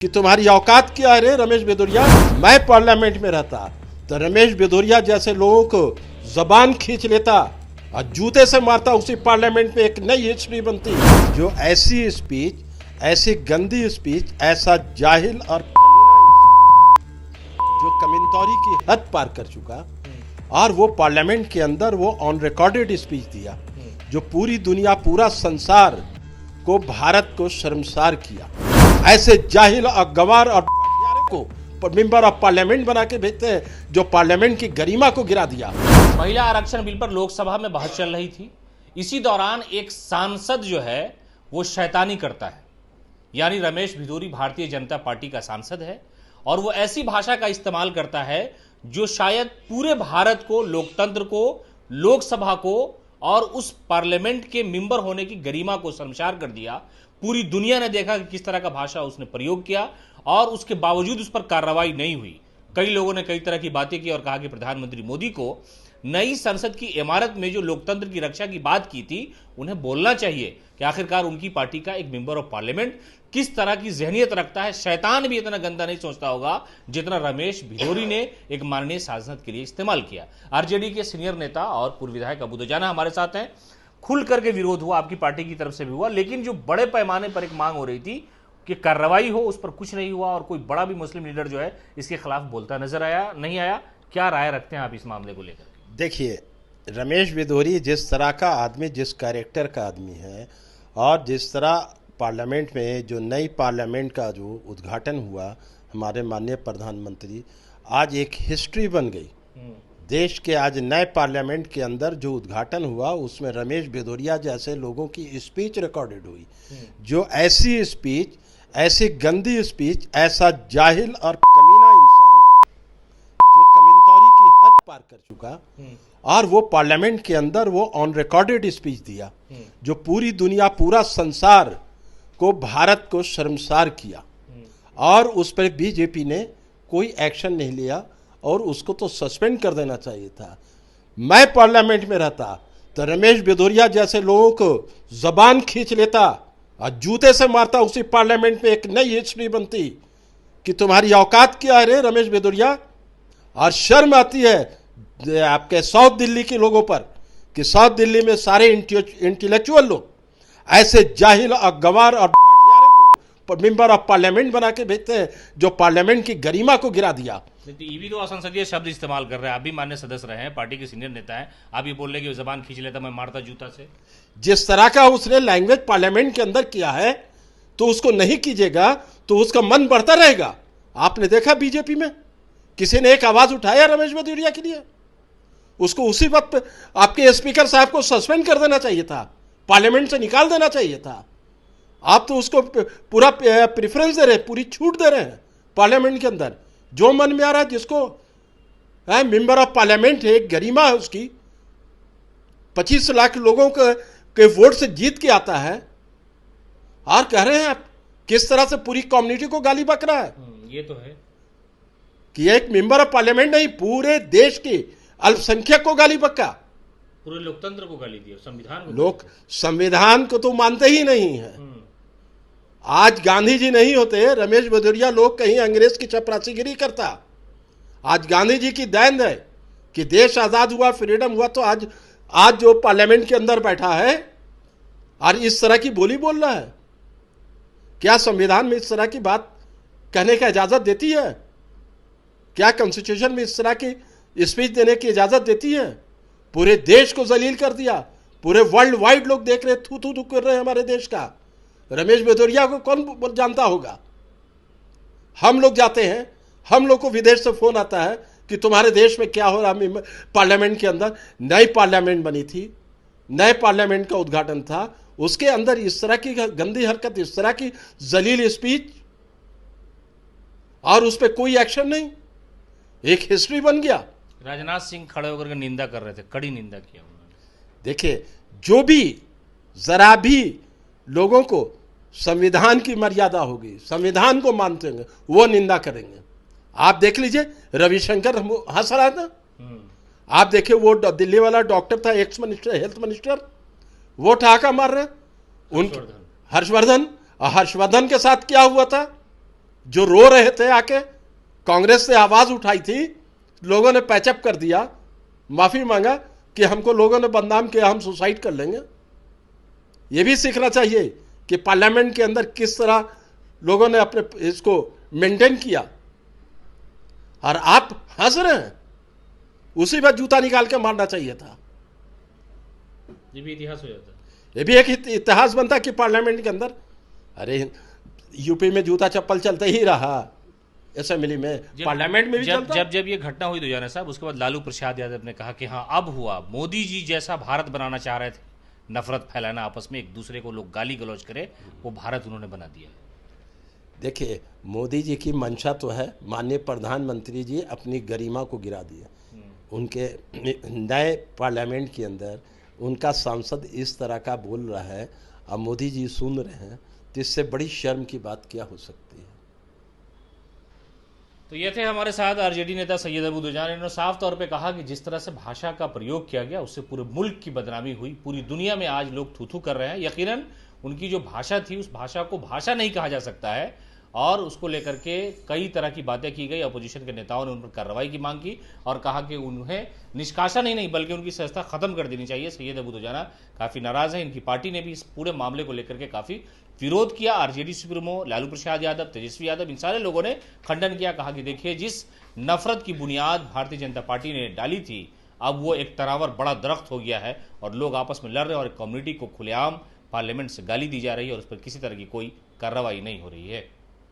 कि तुम्हारी औकात क्या है रे रमेश भदौरिया। मैं पार्लियामेंट में रहता तो रमेश भदौरिया जैसे लोगों को जबान खींच लेता और जूते से मारता, उसी पार्लियामेंट में एक नई हिस्ट्री बनती। जो ऐसी स्पीच, ऐसी गंदी स्पीच, ऐसा जाहिल और जो कमिंतौरी की हद पार कर चुका, और वो पार्लियामेंट के अंदर वो ऑन रिकॉर्डेड स्पीच दिया जो पूरी दुनिया, पूरा संसार को, भारत को शर्मसार किया। ऐसे जाहिल और गंवार और को मेंबर ऑफ पार्लियामेंट बना के भेजते हैं जो पार्लियामेंट की गरिमा को गिरा दिया। महिला आरक्षण बिल पर लोकसभा में बहस चल रही थी। इसी दौरान एक सांसद जो है वो शैतानी करता है, यानी रमेश भिदोरी भारतीय जनता पार्टी का सांसद है और वो ऐसी भाषा का इस्तेमाल करता है जो शायद पूरे भारत को, लोकतंत्र को, लोकसभा को और उस पार्लियामेंट के मेंबर होने की गरिमा को शर्मसार कर दिया। पूरी दुनिया ने देखा कि किस तरह का भाषा उसने प्रयोग किया और उसके बावजूद उस पर कार्रवाई नहीं हुई। कई लोगों ने कई तरह की बातें की और कहा कि प्रधानमंत्री मोदी को नई संसद की इमारत में जो लोकतंत्र की रक्षा की बात की थी, उन्हें बोलना चाहिए कि आखिरकार उनकी पार्टी का एक मेंबर ऑफ पार्लियामेंट किस तरह की जहनियत रखता है। शैतान भी इतना गंदा नहीं सोचता होगा जितना रमेश भिदोरी ने एक माननीय सांसद के लिए इस्तेमाल किया। आरजेडी के सीनियर नेता और पूर्व विधायक अबू दुजाना हमारे साथ हैं। खुल करके विरोध हुआ, आपकी पार्टी की तरफ से भी हुआ, लेकिन जो बड़े पैमाने पर एक मांग हो रही थी कि कार्रवाई हो, उस पर कुछ नहीं हुआ और कोई बड़ा भी मुस्लिम लीडर जो है इसके खिलाफ बोलता नजर आया नहीं आया। क्या राय रखते हैं आप इस मामले को लेकर? देखिए, रमेश भदौरी जिस तरह का आदमी, जिस कैरेक्टर का आदमी है, और जिस तरह पार्लियामेंट में जो नई पार्लियामेंट का जो उद्घाटन हुआ, हमारे माननीय प्रधानमंत्री, आज एक हिस्ट्री बन गई देश के। आज नए पार्लियामेंट के अंदर जो उद्घाटन हुआ उसमें रमेश भदौरिया जैसे लोगों की स्पीच रिकॉर्डेड हुई। जो ऐसी स्पीच, ऐसी गंदी स्पीच, ऐसा जाहिल और कमीना इंसान जो कमिंतौरी की हद पार कर चुका, और वो पार्लियामेंट के अंदर वो ऑन रिकॉर्डेड स्पीच दिया जो पूरी दुनिया, पूरा संसार को, भारत को शर्मसार किया। और उस पर बीजेपी ने कोई एक्शन नहीं लिया और उसको तो सस्पेंड कर देना चाहिए था। मैं पार्लियामेंट में रहता तो रमेश भदौरिया जैसे लोगों को जबान खींच लेता और जूते से मारता, उसी पार्लियामेंट में एक नई हिस्ट्री बनती कि तुम्हारी औकात क्या है रे रमेश भदौरिया। और शर्म आती है आपके साउथ दिल्ली के लोगों पर कि साउथ दिल्ली में सारे इंटेलेक्चुअल लोग ऐसे जाहिल और गंवार और को मेंबर ऑफ पार्लियामेंट बना के भेजते हैं जो पार्लियामेंट की गरिमा को गिरा दिया। ये भी तो असंसदीय शब्द इस्तेमाल कर रहे हैं। आप भी मान्य सदस्य रहे हैं, पार्टी के सीनियर नेता हैं, आप ये बोल रहे कि जबान खींच लेता, मैं मारता जूता से। जिस तरह का उसने लैंग्वेज पार्लियामेंट के अंदर किया है तो उसको नहीं कीजिएगा तो उसका मन बढ़ता रहेगा। आपने देखा बीजेपी में किसी ने एक आवाज उठाया रमेश भदौरिया के लिए? उसको उसी वक्त आपके स्पीकर साहब को सस्पेंड कर देना चाहिए था, पार्लियामेंट से निकाल देना चाहिए था। आप तो उसको पूरा प्रेफरेंस दे रहे हैं, पूरी छूट दे रहे हैं पार्लियामेंट के अंदर। जो मन में आ रहा है, जिसको मेंबर ऑफ पार्लियामेंट है, गरिमा है उसकी, 25 लाख लोगों के वोट से जीत के आता है, और कह रहे हैं आप किस तरह से पूरी कम्युनिटी को गाली बक रहा है। ये तो है कि एक मेंबर ऑफ पार्लियामेंट नहीं, पूरे देश के अल्पसंख्यक को गाली बका, पूरे लोकतंत्र को गाली दी, संविधान को। लोग संविधान को तो मानते ही नहीं है। आज गांधी जी नहीं होते, रमेश भदौरिया लोग कहीं अंग्रेज की चपरासीगिरी करता। आज गांधी जी की देन है कि देश आजाद हुआ, फ्रीडम हुआ, तो आज जो पार्लियामेंट के अंदर बैठा है और इस तरह की बोली बोल रहा है। क्या संविधान में इस तरह की बात कहने की इजाजत देती है? क्या कॉन्स्टिट्यूशन में इस तरह की स्पीच देने की इजाजत देती है? पूरे देश को जलील कर दिया, पूरे वर्ल्ड वाइड लोग देख रहे, थू थू थू कर रहे हैं हमारे देश का। रमेश भदौरिया को कौन जानता होगा? हम लोग जाते हैं, हम लोग को विदेश से फोन आता है कि तुम्हारे देश में क्या हो रहा है। पार्लियामेंट के अंदर नई पार्लियामेंट बनी थी, नए पार्लियामेंट का उद्घाटन था, उसके अंदर इस तरह की गंदी हरकत, इस तरह की जलील स्पीच, और उस पर कोई एक्शन नहीं। एक हिस्ट्री बन गया। राजनाथ सिंह खड़े होकर के निंदा कर रहे थे, कड़ी निंदा किया उन्होंने। देखिए, जो भी जरा भी लोगों को संविधान की मर्यादा होगी, संविधान को मानते होंगे, वो निंदा करेंगे। आप देख लीजिए, रविशंकर हंस रहा था। आप देखिए, वो दिल्ली वाला डॉक्टर था, एक्स मिनिस्टर, हेल्थ मिनिस्टर, वो ठहाका मार रहे उनके हर्षवर्धन। हर्षवर्धन के साथ क्या हुआ था? जो रो रहे थे आके, कांग्रेस से आवाज उठाई थी, लोगों ने पैचअप कर दिया, माफी मांगा कि हमको लोगों ने बदनाम किया, हम सुसाइड कर लेंगे। यह भी सीखना चाहिए कि पार्लियामेंट के अंदर किस तरह लोगों ने अपने इसको मेंटेन किया। और आप हंस रहे हैं, उसी बार जूता निकाल के मारना चाहिए था। ये भी इतिहास हो जाता है। ये भी एक इतिहास बनता कि पार्लियामेंट के अंदर, अरे यूपी में जूता चप्पल चलते ही रहा, असेंबली में, पार्लियामेंट में भी चलता। जब ये घटना हुई दुजाना साहब, उसके बाद लालू प्रसाद यादव ने कहा कि हाँ अब हुआ, मोदी जी जैसा भारत बनाना चाह रहे थे, नफरत फैलाना आपस में, एक दूसरे को लोग गाली गलौज करे, वो भारत उन्होंने बना दिया। देखिए, मोदी जी की मंशा तो है, माननीय प्रधानमंत्री जी अपनी गरिमा को गिरा दिए। उनके नए पार्लियामेंट के अंदर उनका सांसद इस तरह का बोल रहा है और मोदी जी सुन रहे हैं, तो इससे बड़ी शर्म की बात क्या हो सकती है। तो ये थे हमारे साथ आरजेडी नेता सैयद अबू दुजान। इन्होंने साफ तौर पे कहा कि जिस तरह से भाषा का प्रयोग किया गया, उससे पूरे मुल्क की बदनामी हुई, पूरी दुनिया में आज लोग थू थू कर रहे हैं। यकीनन उनकी जो भाषा थी, उस भाषा को भाषा नहीं कहा जा सकता है, और उसको लेकर के कई तरह की बातें की गई। अपोजिशन के नेताओं ने उन पर कार्रवाई की मांग की और कहा कि उन्हें निष्कासन ही नहीं बल्कि उनकी संस्था खत्म कर देनी चाहिए। सैयद अबू दुजाना काफ़ी नाराज़ हैं। इनकी पार्टी ने भी इस पूरे मामले को लेकर के काफ़ी विरोध किया। आरजेडी सुप्रीमो लालू प्रसाद यादव, तेजस्वी यादव, इन सारे लोगों ने खंडन किया। कहा कि देखिए, जिस नफरत की बुनियाद भारतीय जनता पार्टी ने डाली थी, अब वो एक तनावर बड़ा दरख्त हो गया है और लोग आपस में लड़ रहे हैं, और एक कम्युनिटी को खुलेआम पार्लियामेंट से गाली दी जा रही है और उस पर किसी तरह की कोई कार्रवाई नहीं हो रही है।